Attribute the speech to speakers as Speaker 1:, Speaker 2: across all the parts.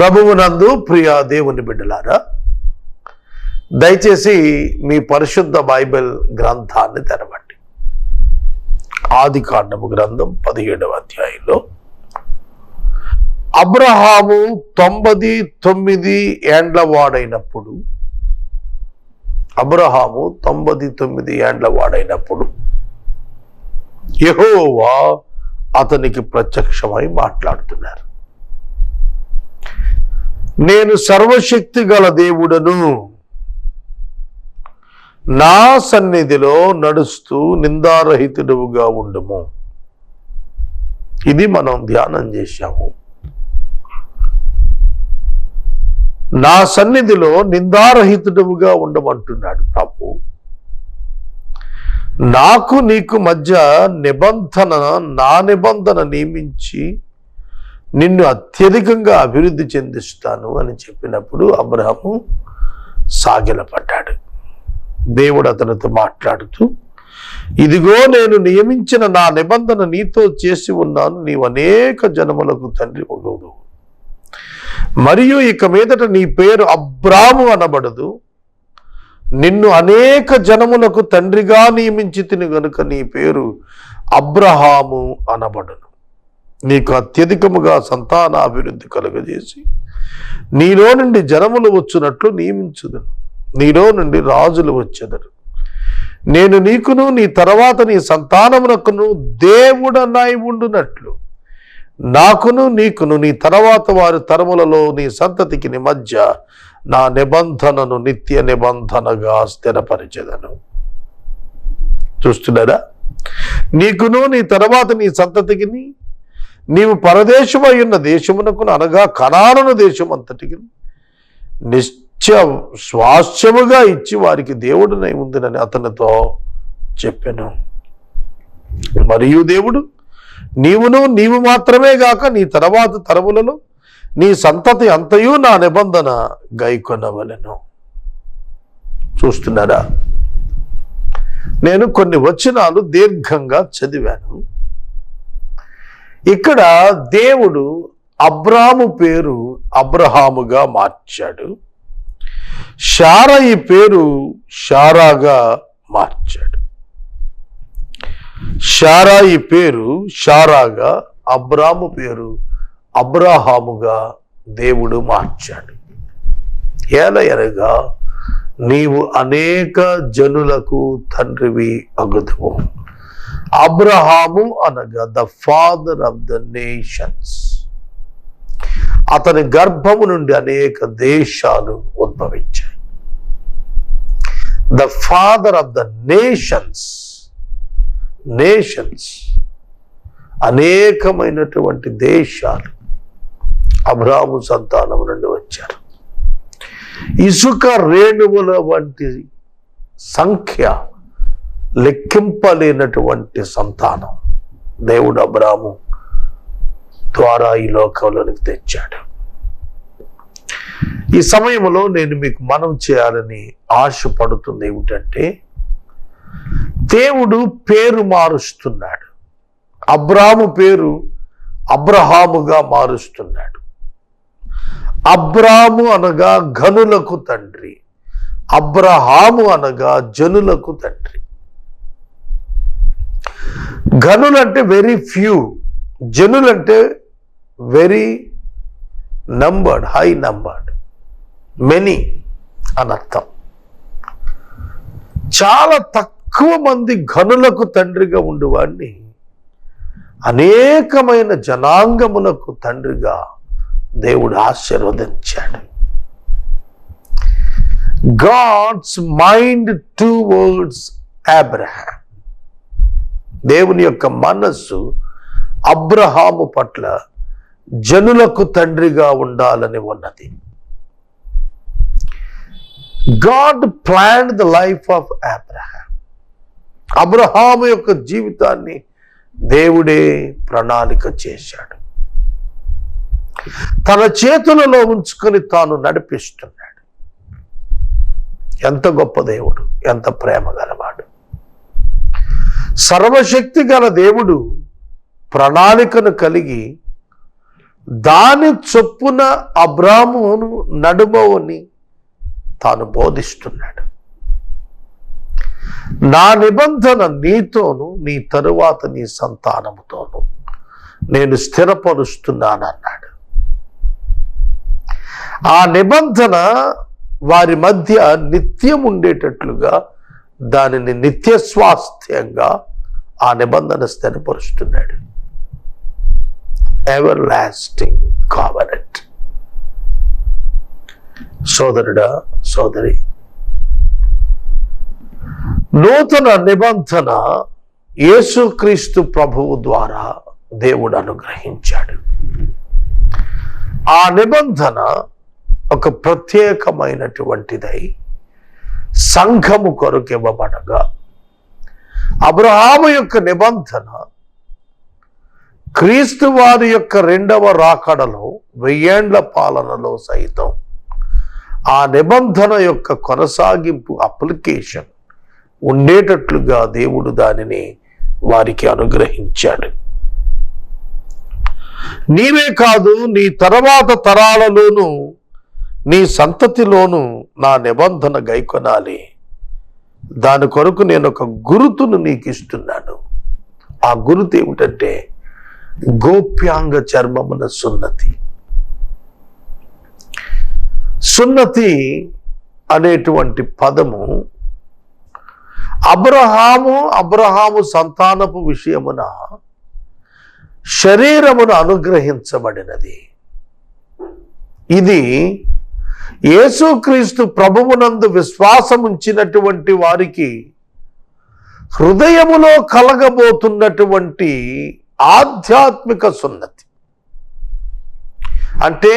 Speaker 1: ప్రభువునందు ప్రియ దేవుని బిడ్డలారా, దయచేసి మీ పరిశుద్ధ బైబిల్ గ్రంథాన్ని తెరవండి. ఆదికాండము గ్రంథం 17వ అధ్యాయంలో అబ్రహాము 99 ఏండ్ల వాడైనప్పుడు యెహోవా అతనికి ప్రత్యక్షమై మాట్లాడుతున్నారు. నేను సర్వశక్తి గల దేవుడను, నా సన్నిధిలో నడుస్తూ నిందారహితుడుగా ఉండుము. ఇది మనం ధ్యానం చేశాము. నా సన్నిధిలో నిందారహితుడుగా ఉండమంటున్నాడు ప్రభు. నాకు నీకు మధ్య నా నిబంధన నియమించి నిన్ను అత్యధికంగా అభివృద్ధి చెందిస్తాను అని చెప్పినప్పుడు అబ్రహాము సాగిలపడ్డాడు. దేవుడు అతనితో మాట్లాడుతూ, ఇదిగో నేను నియమించిన నా నిబంధన నీతో చేసి ఉన్నాను, నీవు అనేక జనములకు తండ్రి అగుదువు. మరియు ఇక మీదట నీ పేరు అబ్రాము అనబడదు, నిన్ను అనేక జనములకు తండ్రిగా నియమించి తిని గనుక నీ పేరు అబ్రహాము అనబడును. నీకు అత్యధికముగా సంతానాభివృద్ధి కలుగజేసి నీలో నుండి జనములు వచ్చునట్లు నియమించుదును, నీలో నుండి రాజులు వచ్చెదరు. నేను నీకును నీ తర్వాత నీ సంతానమునకును దేవుడనై ఉండునట్లు నాకును నీకును నీ తర్వాత వారి తరములలో నీ సంతతికి మధ్య నా నిబంధనను నిత్య నిబంధనగా స్థిరపరిచెదను. చూస్తున్నారా? నీకును నీ తర్వాత నీ సంతతికి నీవు పరదేశమై ఉన్న దేశమునకు, అనగా కనాను దేశం అంతటికి నిత్య స్వాస్థ్యముగా ఇచ్చి వారికి దేవుడునై ఉందినని అతనితో చెప్పెను. మరియు దేవుడు, నీవు మాత్రమే గాక నీ తర్వాత తరములలో నీ సంతతి అంతయు నా నిబంధన గైకొనవలెను. చూస్తున్నారా? నేను కొన్ని వచనాలు దీర్ఘంగా చదివాను. ఇక్కడ దేవుడు అబ్రాము పేరు అబ్రహాముగా మార్చాడు, శారయి పేరు శారాగా మార్చాడు. శారాయి పేరు శారాగా, అబ్రాము పేరు అబ్రహాముగా దేవుడు మార్చాడు. ఏలయనగా నీవు అనేక జనులకు తండ్రివి అగుదువు. అబ్రహాము అనగా the father of the nations. అతని గర్భము నుండి అనేక దేశాలు ఉద్భవించాయి. The father of the nations. అనేకమైనటువంటి దేశాలు అబ్రహాము సంతానం నుండి వచ్చారు. ఇసుక రేణువుల వంటి సంఖ్య లెక్కింపలేనటువంటి సంతానం దేవుడు అబ్రాము ద్వారా ఈ లోకంలోనికి తెచ్చాడు. ఈ సమయంలో నేను మీకు మనం చేయాలని ఆశపడుతుంది ఏమిటంటే, దేవుడు పేరు మారుస్తున్నాడు. అబ్రాము పేరు అబ్రహాముగా మారుస్తున్నాడు. అబ్రాము అనగా ఘనులకు తండ్రి, అబ్రహాము అనగా జనులకు తండ్రి. ఘనులంటే వెరీ ఫ్యూ, జనులంటే very numbered, high numbered, many అనర్థం. చాలా తక్కువ మంది ఘనులకు తండ్రిగా ఉండేవాడిని అనేకమైన జనాంగములకు తండ్రిగా దేవుడు ఆశీర్వదించాడు. God's mind towards Abraham. దేవుని యొక్క మనస్సు అబ్రహాము పట్ల జనులకు తండ్రిగా ఉండాలని ఉన్నది. God planned the life of Abraham. Abraham యొక్క జీవితాన్ని దేవుడే ప్రణాళిక చేశాడు. తన చేతులలో ఉంచుకొని తాను నడిపిస్తున్నాడు. ఎంత గొప్ప దేవుడు, ఎంత ప్రేమ గలవాడు. సర్వశక్తి గల దేవుడు ప్రణాళికను కలిగి దాని చొప్పున అబ్రాహామును నడుమవని తాను బోధిస్తున్నాడు. నా నిబంధన నీతోను నీ తరువాత నీ సంతానముతోను నేను స్థిరపరుస్తున్నానన్నాడు. ఆ నిబంధన వారి మధ్య నిత్యం ఉండేటట్లుగా దానిని నిత్య స్వాస్థ్యంగా ఆ నిబంధన స్థిరపరుస్తున్నాడు. Ever lasting covenant. సోదరుడా, సోదరి, నూతన నిబంధన యేసుక్రీస్తు ప్రభువు ద్వారా దేవుడు అనుగ్రహించాడు. ఆ నిబంధన ఒక ప్రత్యేకమైనటువంటిదై సంఘము కొరకు ఇవ్వబడగా, అబ్రహాము యొక్క నిబంధన క్రీస్తు వారి యొక్క రెండవ రాకడలో 1000 ఏండ్ల పాలనలో సైతం ఆ నిబంధన యొక్క కొనసాగింపు అప్లికేషన్ ఉండేటట్లుగా దేవుడు దానిని వారికి అనుగ్రహించాడు. నీవే కాదు, నీ తర్వాత తరాలలోనూ నీ సంతతిలోనూ నా నిబంధన గైకొనాలి. దాని కొరకు నేను ఒక గురుతును నీకు ఇస్తున్నాను. ఆ గురుతు ఏమిటంటే గోప్యాంగ చర్మమున సున్నతి. సున్నతి అనేటువంటి పదము అబ్రహాము సంతానపు విషయమున శరీరమును అనుగ్రహించబడినది. ఇది యేసుక్రీస్తు ప్రభువునందు విశ్వాసం ఉంచినటువంటి వారికి హృదయములో కలగబోతున్నటువంటి ఆధ్యాత్మిక సున్నతి. అంటే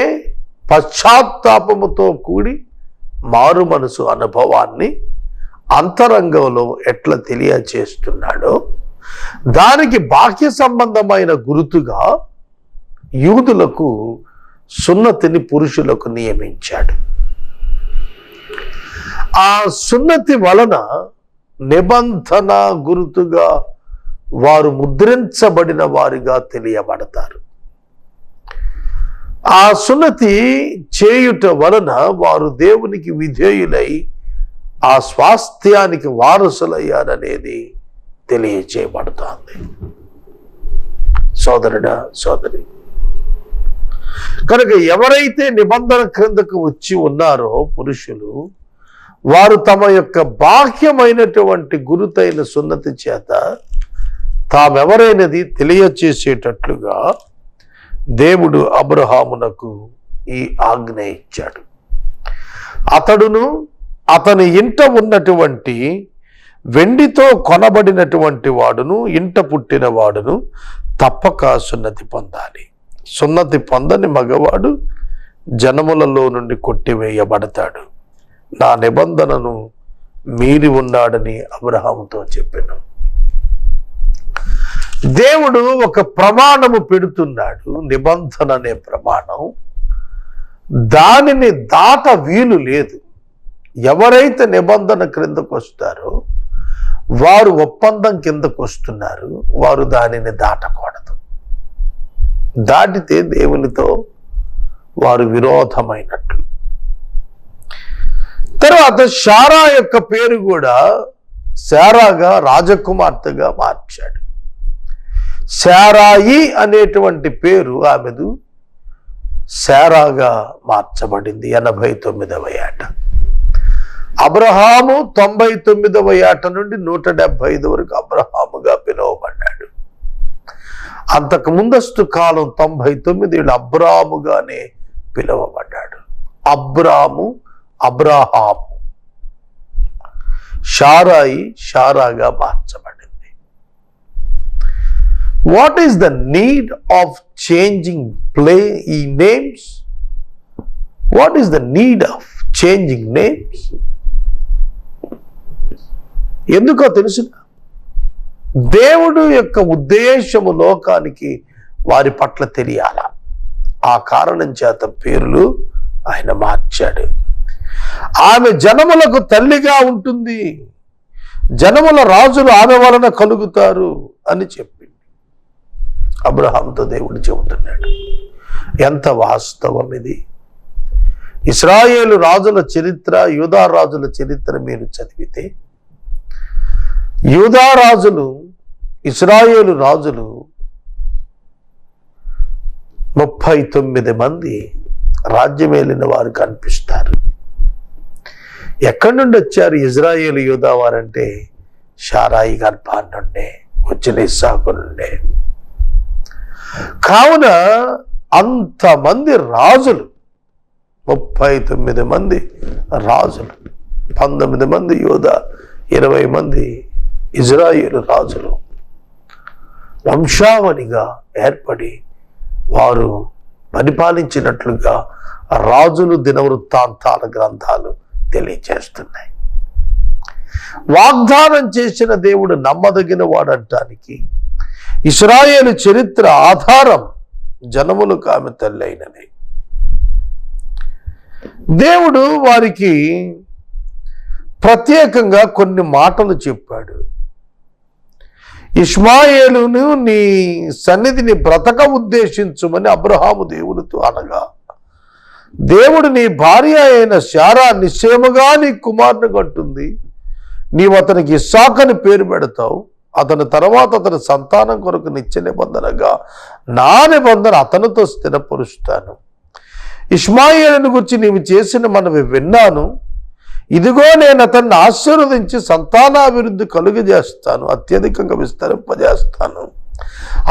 Speaker 1: పశ్చాత్తాపముతో కూడి మారు మనసు అనుభవాన్ని అంతరంగంలో ఎట్లా తెలియచేస్తున్నాడో దానికి బాహ్య సంబంధమైన గుర్తుగా యూదులకు సున్నతిని పురుషులకు నియమించాడు. ఆ సున్నతి వలన నిబంధన గుర్తుగా వారు ముద్రించబడిన వారిగా తెలియబడతారు. ఆ సున్నతి చేయుట వలన వారు దేవునికి విధేయులై ఆ స్వాస్థ్యానికి వారసులయ్యారనేది తెలియచేయబడుతోంది. సోదరుడా, సోదరి, కనుక ఎవరైతే నిబంధన క్రిందకు వచ్చి ఉన్నారో పురుషులు, వారు తమ యొక్క బాహ్యమైనటువంటి గురుతైన సున్నతి చేత తామెవరైనది తెలియచేసేటట్లుగా దేవుడు అబ్రహామునకు ఈ ఆజ్ఞ ఇచ్చాడు. అతడును అతని ఇంట ఉన్నటువంటి వెండితో కొనబడినటువంటి వాడును ఇంట పుట్టిన వాడును తప్పక సున్నతి పొందాలి. సున్నతి పొందని మగవాడు జనములలో నుండి కొట్టివేయబడతాడు. నా నిబంధనను మీరి ఉన్నాడని అబ్రహాముతో చెప్పాను. దేవుడు ఒక ప్రమాణము పెడుతున్నాడు, నిబంధన అనే ప్రమాణం. దానిని దాట వీలు లేదు. ఎవరైతే నిబంధన క్రిందకు వస్తారో వారు ఒప్పందం కిందకు వస్తున్నారు. వారు దానిని దాటకూడదు. దాటితే దేవునితో వారు విరోధమైనట్లు. తర్వాత శారా యొక్క పేరు కూడా శారాగా రాజకుమార్తెగా మార్చాడు. శారాయి అనేటువంటి పేరు ఆమెదు శారాగా మార్చబడింది 89వ ఏట. అబ్రహాము 99వ ఏట నుండి 175 వరకు అబ్రహాముగా పిలువబడ్డాడు. అంతకు ముందస్తు కాలం 99 ఏళ్ళు అబ్రాముగానే పిలువబడ్డాడు. అబ్రాము, అబ్రహాము. శారాయి శారాగా మార్చబడింది. What is the need of changing names? What is the need of changing names? ఎందుకో తెలుసు, దేవుడు యొక్క ఉద్దేశము లోకానికి వారి పట్ల తెలియాల. ఆ కారణం చేత పేర్లు ఆయన మార్చాడు. ఆమె జనములకు తల్లిగా ఉంటుంది, జనముల రాజులు ఆమె వలన కలుగుతారు అని చెప్పి అబ్రహాముతో దేవుడు చెబుతున్నాడు. ఎంత వాస్తవం ఇది! ఇశ్రాయేలు రాజుల చరిత్ర, యూదా రాజుల చరిత్ర మీరు చదివితే, యూదా రాజులు, ఇశ్రాయేలు రాజులు 39 మంది రాజ్యమేలిన వారు కనిపిస్తారు. ఎక్కడి నుండి వచ్చారు ఇజ్రాయేలు యూదా వారంటే? షారాయి గర్భాన్ని నుండే వచ్చిన ఇస్సాకు నుండే. కావున అంతమంది రాజులు, 39 మంది రాజులు, 19 మంది యూదా, 20 మంది ఇజ్రాయేలు రాజులు వంశావళిగా ఏర్పడి వారు పరిపాలించినట్లుగా రాజులు దినవృత్తాంతాల గ్రంథాలు తెలియజేస్తున్నాయి. వాగ్దానం చేసిన దేవుడు నమ్మదగిన వాడటానికి ఇశ్రాయేలు చరిత్ర ఆధారం జనములకు ఆమె తల్లైనది. దేవుడు వారికి ప్రత్యేకంగా కొన్ని మాటలు చెప్పాడు. ఇష్మాయేలును నీ సన్నిధిని బ్రతక ఉద్దేశించుమని అబ్రహాము దేవునితో అనగా, దేవుడు నీ భార్య అయిన శారా నిశ్చయముగా నీ కుమారుని కంటుంది, నీవు అతనికి ఇస్సాకు అని పేరు పెడతావు, అతని తర్వాత అతని సంతానం కొరకు నిత్య నిబంధనగా నా నిబంధన అతనితో స్థిరపరుస్తాను. ఇష్మాయేలును గురించి నీవు చేసిన మనవి విన్నాను, ఇదిగో నేను అతన్ని ఆశీర్వదించి సంతానాభివృద్ధి కలుగజేస్తాను, అత్యధికంగా విస్తరింపజేస్తాను.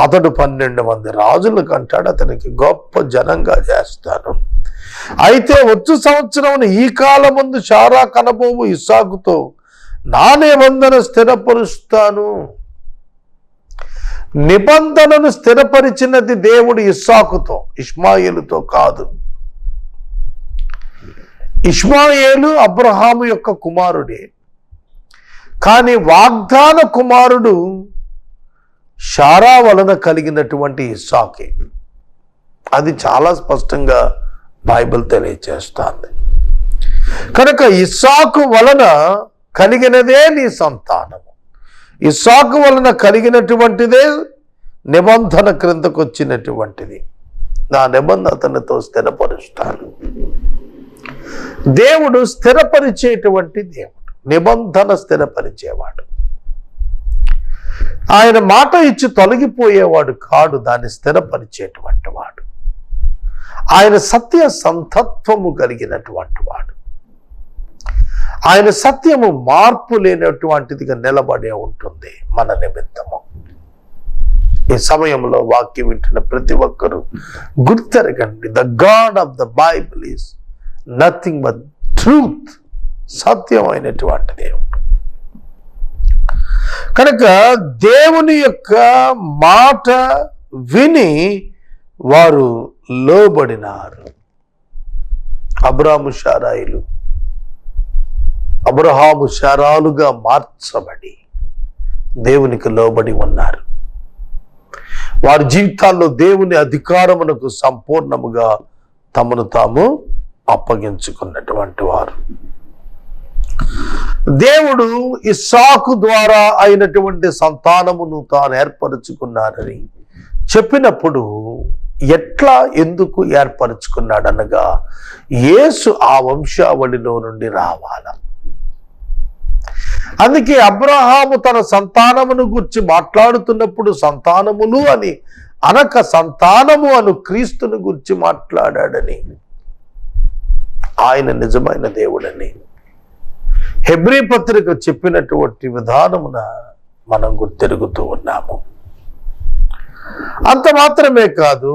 Speaker 1: అతడు 12 మంది రాజులు కంటాడు, అతనికి గొప్ప జనంగా చేస్తాను. అయితే వచ్చు సంవత్సరం ఈ కాలం ముందు శారా కనబోవు ఇస్సాకుతో నా నిబంధన స్థిరపరుస్తాను. నిబంధనను స్థిరపరిచినది దేవుడు ఇస్సాకుతో, ఇష్మాయేలుతో కాదు. ఇష్మాయేలు అబ్రహాము యొక్క కుమారుడే, కానీ వాగ్దాన కుమారుడు శారా వలన కలిగినటువంటి ఇస్సాకే. అది చాలా స్పష్టంగా బైబిల్ తెలియజేస్తుంది. కనుక ఇస్సాకు వలన కలిగినదే నీ సంతానము, ఇస్సాకు వలన కలిగినటువంటిదే నిబంధన క్రిందకు వచ్చినటువంటిది. నా నిబంధన అతనితో స్థిరపరుస్తాను. దేవుడు స్థిరపరిచేటువంటి దేవుడు, నిబంధన స్థిరపరిచేవాడు. ఆయన మాట ఇచ్చి తొలగిపోయేవాడు కాడు, దాన్ని స్థిరపరిచేటువంటి వాడు. ఆయన సత్య సంతత్వము కలిగినటువంటి వాడు. ఆయన సత్యము మార్పు లేనటువంటిదిగా నిలబడే ఉంటుంది మన నిమిత్తము. ఈ సమయంలో వాక్యం వింటున్న ప్రతి ఒక్కరూ గుర్తెరగండి, the God of the Bible is nothing but truth, సత్యమైనటువంటి దేవుడు. కనుక దేవుని యొక్క మాట విని వారు లోబడినారు. అబ్రహాము శారాలుగా మార్చబడి దేవునికి లోబడి ఉన్నారు. వారి జీవితాల్లో దేవుని అధికారమునకు సంపూర్ణముగా తమను తాము అప్పగించుకున్నటువంటి వారు. దేవుడు ఇస్సాకు ద్వారా అయినటువంటి సంతానమును తాను ఏర్పరచుకున్నారని చెప్పినప్పుడు ఎట్లా ఎందుకు ఏర్పరచుకున్నాడనగా, యేసు ఆ వంశావళిలో నుండి రావాల. అందుకే అబ్రహాము తన సంతానమును గురించి మాట్లాడుతున్నప్పుడు సంతానములు అని అనక సంతానము అను క్రీస్తుని గురించి మాట్లాడాడని, ఆయన నిజమైన దేవుడని హెబ్రీ పత్రిక చెప్పినటువంటి విధానమున మనం గుర్తెరుగుతూ ఉన్నాము. అంత మాత్రమే కాదు,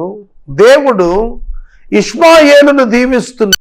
Speaker 1: దేవుడు ఇష్మాయేలును దీవిస్తున్న